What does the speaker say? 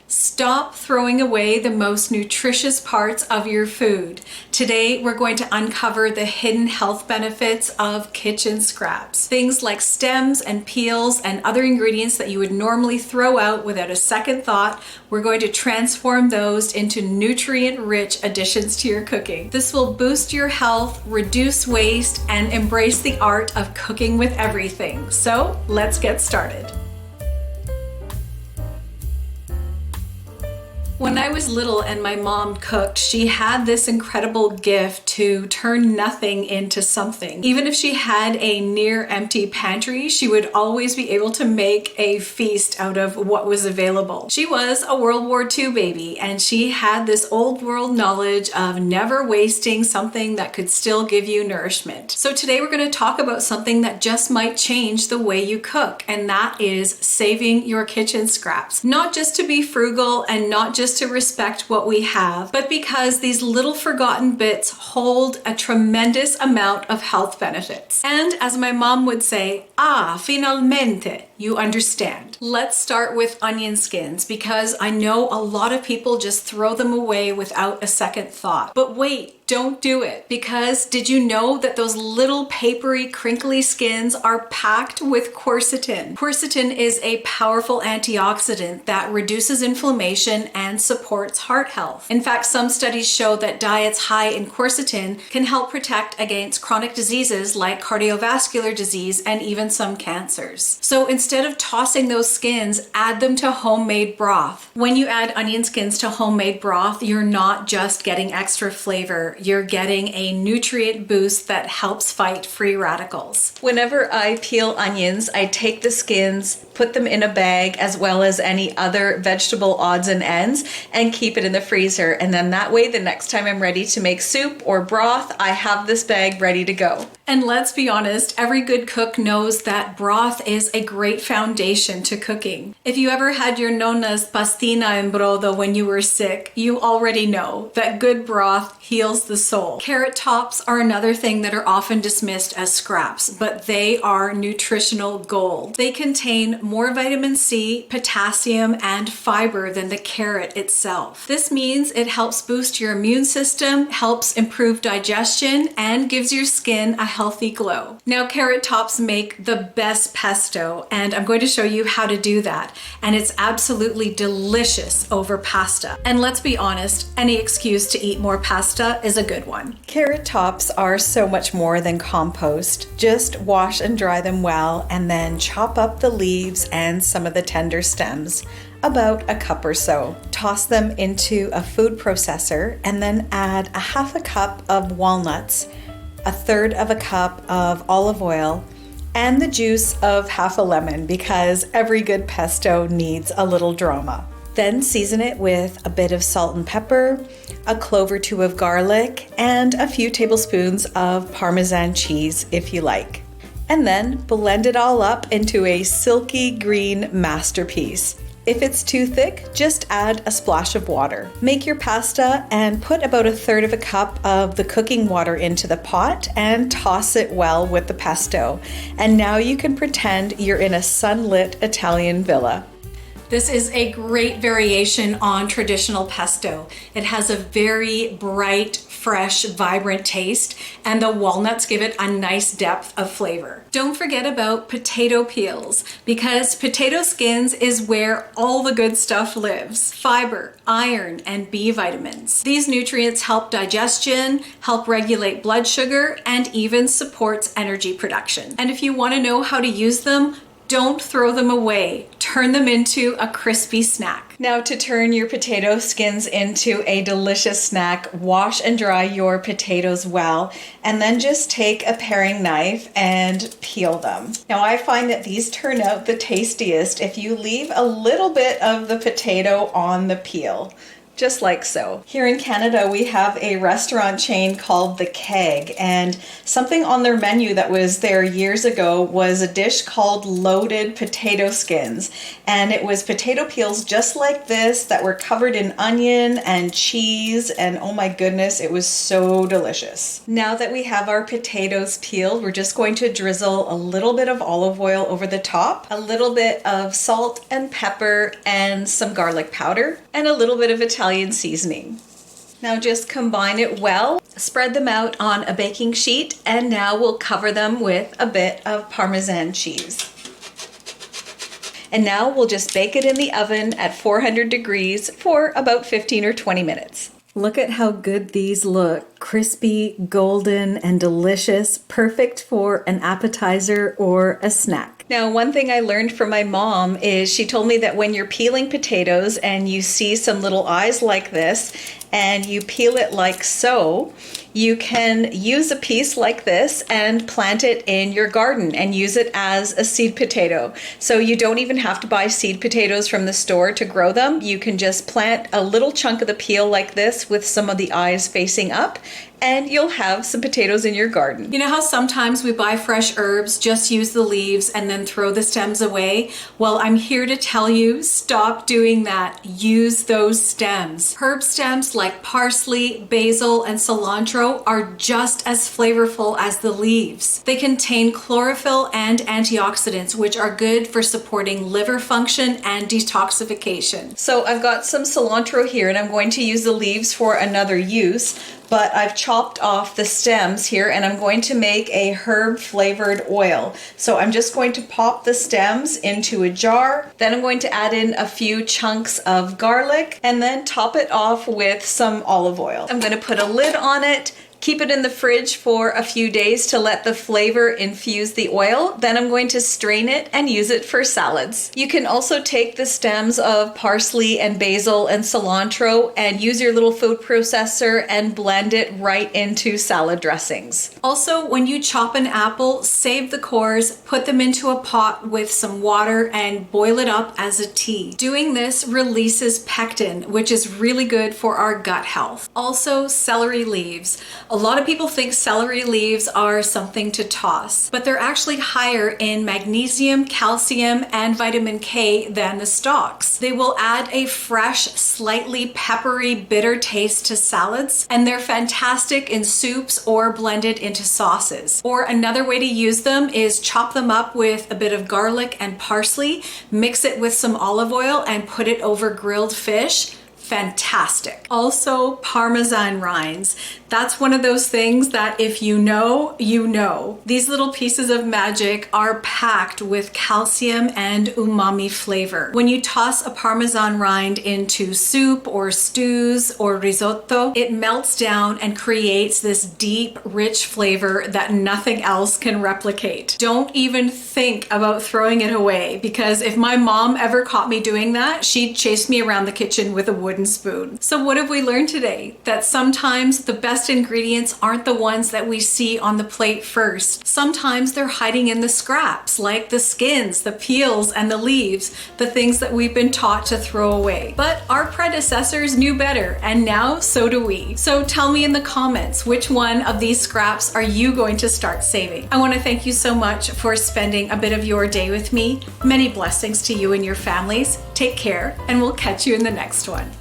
Stop throwing away the most nutritious parts of your food. Today, we're going to uncover the hidden health benefits of kitchen scraps. Things like stems and peels and other ingredients that you would normally throw out without a second thought, we're going to transform those into nutrient-rich additions to your cooking. This will boost your health, reduce waste, and embrace the art of cooking with everything. So, let's get started. When I was little and my mom cooked, she had this incredible gift to turn nothing into something. Even if she had a near empty pantry, she would always be able to make a feast out of what was available. She was a World War II baby, and she had this old world knowledge of never wasting something that could still give you nourishment. So today we're going to talk about something that just might change the way you cook, and that is saving your kitchen scraps. Not just to be frugal and not just to respect what we have, but because these little forgotten bits hold a tremendous amount of health benefits. And as my mom would say, finalmente, you understand. Let's start with onion skins, because I know a lot of people just throw them away without a second thought. But wait, don't do it, because did you know that those little papery, crinkly skins are packed with quercetin? Quercetin is a powerful antioxidant that reduces inflammation and supports heart health. In fact, some studies show that diets high in quercetin can help protect against chronic diseases like cardiovascular disease and even some cancers. So instead of tossing those skins, add them to homemade broth. When you add onion skins to homemade broth, you're not just getting extra flavor. You're getting a nutrient boost that helps fight free radicals. Whenever I peel onions, I take the skins, put them in a bag as well as any other vegetable odds and ends, and keep it in the freezer. And then that way, the next time I'm ready to make soup or broth, I have this bag ready to go. And let's be honest, every good cook knows that broth is a great foundation to cooking. If you ever had your nonna's pastina en brodo when you were sick, you already know that good broth heals the soul. Carrot tops are another thing that are often dismissed as scraps, but they are nutritional gold. They contain more vitamin C, potassium, and fiber than the carrot itself. This means it helps boost your immune system, helps improve digestion, and gives your skin a healthy glow. Now, carrot tops make the best pesto, and I'm going to show you how to do that. And it's absolutely delicious over pasta. And let's be honest, any excuse to eat more pasta is a good one. Carrot tops are so much more than compost. Just wash and dry them well, and then chop up the leaves and some of the tender stems, about a cup or so. Toss them into a food processor and then add a half a cup of walnuts, a third of a cup of olive oil, and the juice of half a lemon, because every good pesto needs a little drama. Then season it with a bit of salt and pepper, a clove or two of garlic, and a few tablespoons of parmesan cheese if you like. And then blend it all up into a silky green masterpiece. If it's too thick, just add a splash of water. Make your pasta and put about a third of a cup of the cooking water into the pot and toss it well with the pesto. And now you can pretend you're in a sunlit Italian villa. This is a great variation on traditional pesto. It has a very bright, fresh, vibrant taste, and the walnuts give it a nice depth of flavor. Don't forget about potato peels, because potato skins is where all the good stuff lives. Fiber, iron, and B vitamins. These nutrients help digestion, help regulate blood sugar, and even supports energy production. And if you want to know how to use them, don't throw them away. Turn them into a crispy snack. Now, to turn your potato skins into a delicious snack, wash and dry your potatoes well, and then just take a paring knife and peel them. Now, I find that these turn out the tastiest if you leave a little bit of the potato on the peel. just like so. Here in Canada, we have a restaurant chain called The Keg, and something on their menu that was there years ago was a dish called loaded potato skins. And it was potato peels just like this that were covered in onion and cheese, and oh my goodness, it was so delicious. Now that we have our potatoes peeled, we're just going to drizzle a little bit of olive oil over the top, a little bit of salt and pepper and some garlic powder, and a little bit of Italian seasoning. Now just combine it well, spread them out on a baking sheet, and now we'll cover them with a bit of Parmesan cheese. And now we'll just bake it in the oven at 400 degrees for about 15 or 20 minutes. Look at how good these look. Crispy, golden, and delicious. Perfect for an appetizer or a snack. Now, one thing I learned from my mom is she told me that when you're peeling potatoes and you see some little eyes like this, and you peel it like so, you can use a piece like this and plant it in your garden and use it as a seed potato. So you don't even have to buy seed potatoes from the store to grow them. You can just plant a little chunk of the peel like this with some of the eyes facing up, and you'll have some potatoes in your garden. You know how sometimes we buy fresh herbs, just use the leaves and then throw the stems away? Well, I'm here to tell you, stop doing that. Use those stems. Herb stems like parsley, basil, and cilantro are just as flavorful as the leaves. They contain chlorophyll and antioxidants, which are good for supporting liver function and detoxification. So I've got some cilantro here, and I'm going to use the leaves for another use. But I've chopped off the stems here, and I'm going to make a herb flavored oil. So I'm just going to pop the stems into a jar. Then I'm going to add in a few chunks of garlic and then top it off with some olive oil. I'm going to put a lid on it, keep it in the fridge for a few days to let the flavor infuse the oil. Then I'm going to strain it and use it for salads. You can also take the stems of parsley and basil and cilantro and use your little food processor and blend it right into salad dressings. Also, when you chop an apple, save the cores, put them into a pot with some water and boil it up as a tea. Doing this releases pectin, which is really good for our gut health. Also, celery leaves. A lot of people think celery leaves are something to toss, but they're actually higher in magnesium, calcium, and vitamin K than the stalks. They will add a fresh, slightly peppery, bitter taste to salads, and they're fantastic in soups or blended into sauces. Or another way to use them is chop them up with a bit of garlic and parsley, mix it with some olive oil, and put it over grilled fish. Fantastic. Also, Parmesan rinds. That's one of those things that if you know, you know. These little pieces of magic are packed with calcium and umami flavor. When you toss a Parmesan rind into soup or stews or risotto, it melts down and creates this deep, rich flavor that nothing else can replicate. Don't even think about throwing it away, because if my mom ever caught me doing that, she'd chase me around the kitchen with a wooden spoon. So what have we learned today? That sometimes the best ingredients aren't the ones that we see on the plate first. Sometimes they're hiding in the scraps, like the skins, the peels, and the leaves, the things that we've been taught to throw away. But our predecessors knew better, and now so do we. So tell me in the comments, which one of these scraps are you going to start saving? I want to thank you so much for spending a bit of your day with me. Many blessings to you and your families. Take care, and we'll catch you in the next one.